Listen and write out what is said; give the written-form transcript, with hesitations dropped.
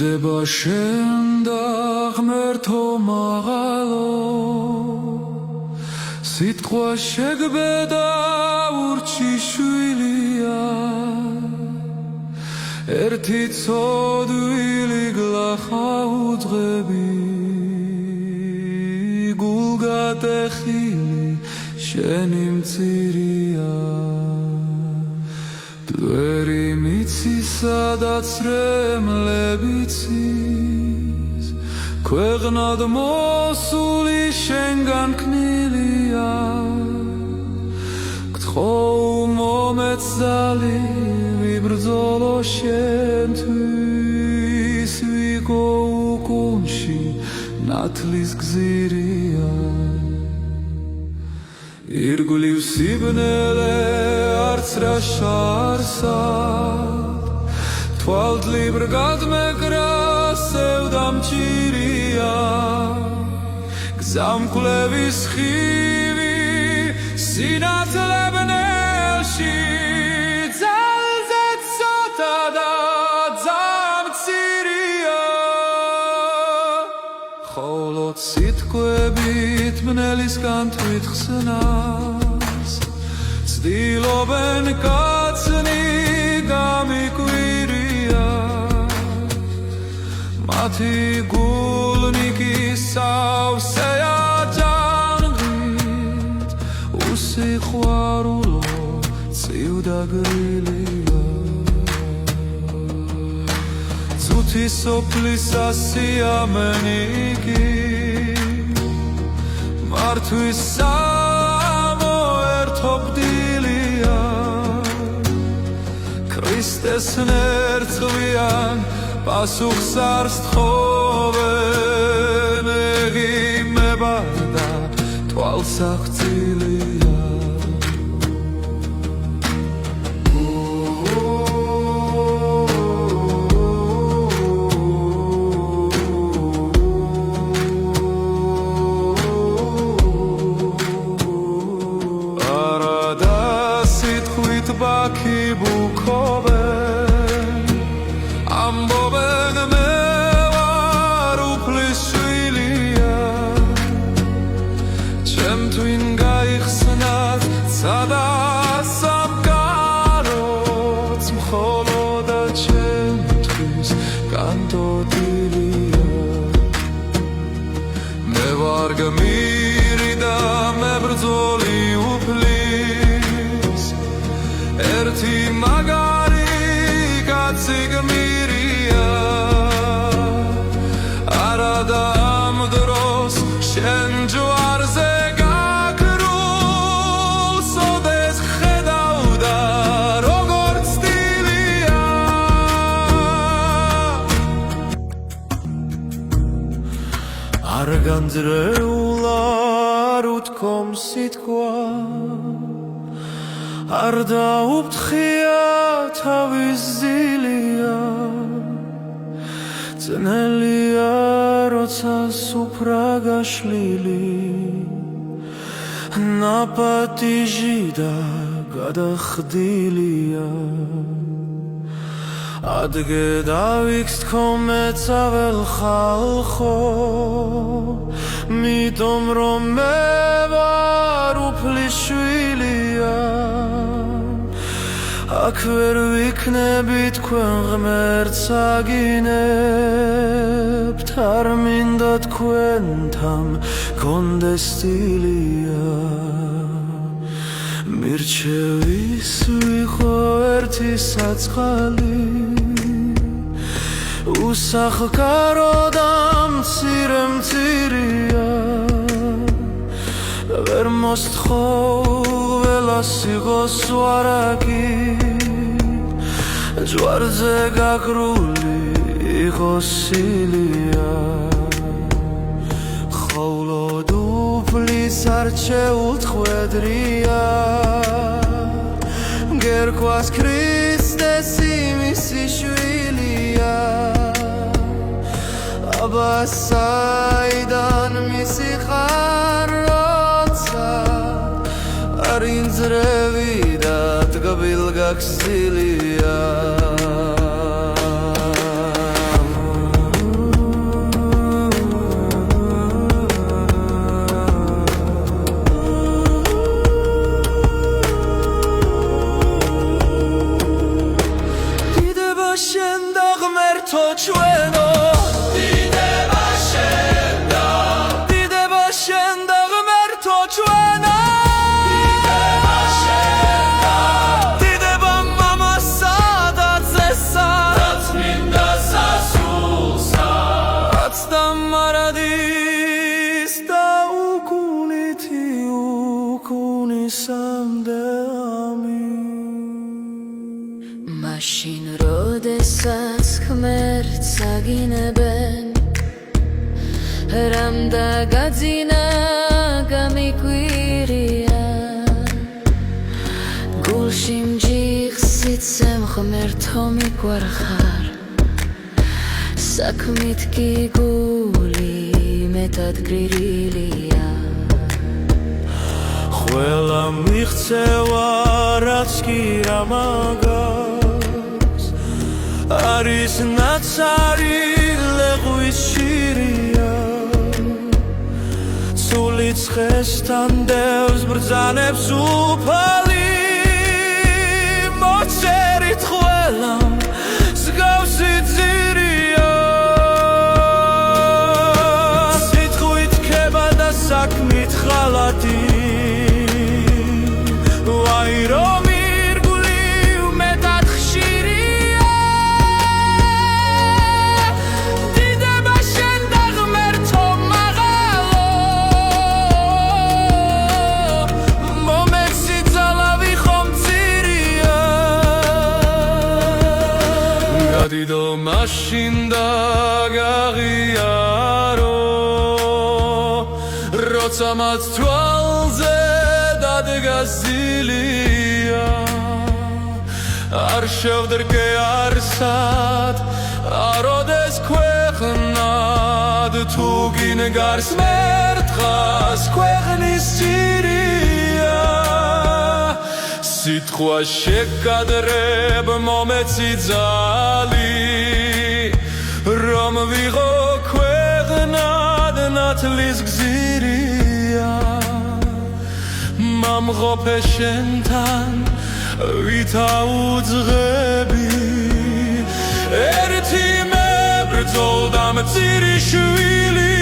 დიდება შენ და ღმერთო მაღალო სიტყვა შეგბედა ურჩიშვილია ერთი ცოდვილი გლახაუძღები გულგატეხილი შენი მცირია დვერი მიცის სადაც რემლები ცის ქვეყნად მოსული შენგან ქნილია გთხოვ მომეცალი ვიბრძოლო შენთვის ვიყო უკუნში ნათლის გზირია ირგვლივ სიბნელე არც რა შარსად თვალდლიბრ გადმეკრა სევდამჭირია გზამკვლევის ხივი სინათლებნელში ძალზე ცოტა და ძამცირია ხოლოდ სიტყვებით ბნელისგან თვითხსნას ცდილობენ კაცნი გამიკვირია მათი გულნიკი სავსეა ჯანღრით უსიყვარულო წივდაგრილია წუთი სოფლის ასიამენი მართვის სამოერთობდილია ქრისტეს ნერწყვიან პასუხს არ სთხოვენ ეგიმება და თვალსახწილია ბაქი ბუქობენ ამბობენ მე ვარ უფლის შვილია ჩემ თვინ გაიხსნათ სადა სამკაროც მხოლოდ ჩემთვის კანტოტილია მე ვარ გმირი და მებრძოლი უფლის ერთი მაგარი კაცი გმირია არა და ამ დროს შენ ჯვარზე გაქრულ სოდეს ხედავ და როგორ ცდილია არ განძრეულა არ უთქომ სიტყვა არ დაუფრთხია თავის ზილია ძნელია როცა სუფრა გაშლილი ნაპატიჟი და გადახდილია ადგე დავიქს თქომე წაվել ხალხო მითომ რომ მე ვარ უფლის შვილია აქ ვერ ვიქნები თქვენ ღმერთს აგინებთ არ მინდა თქვენთან გონდეს სტილია მირჩევის ვიყო ერთი საწყალი უსახკარო და მცირე მცირია ვერ მოსთხოვ ველას იყოს ვარაკი ჯვარზე გაგრული იყოს სილია ხოლო არჩეულ ხვედრია გერკვას ქრისტეს იმისი შვილია აბა საიდან მისი ხარ როცა არ ინძრევი და ტკბილ გაგზილია ჩვენო დიდება შენდა დიდება შენდა ღმერთო ჩვენო დიდება შენდა დიდება მამასა და ძესა დაწმინდა სასულსა აცდა მარადის და უკუნითი უკუნისამდე ამინ მაშინ როდესაც ღმერთს აგინებენ რამ დაგაძინა გამიკვირია გულში მჯიხს იცემ ღმერთო მიგვარხარ საქმით კი გული მეტად გრილია ყველა მიღწევა რაც კი რა მაგას არის ნაცარი ლეღვის შირია სული ცხესთან დევს ბრძანებს უფალი მოწერით ყველამ მსგავსი ძირია სიტყვით ქება და საქმით ხალათი ვაი რომ დიდო მაშინ დაგაღიარო როცა მათ თვალზე დადგას ძილია არ შევდრგე არსად აროდეს ქვეყნად თუ გინგარს მერთხას ქვეყნის ძირია სიტყვა შეკადრებ მომეცი ძალი რომ ვიღო ქვეყნად ნათლის გზირია მამღობე შენთან ვითაუძღები ერთი მებრძოლ და მწირი შვილი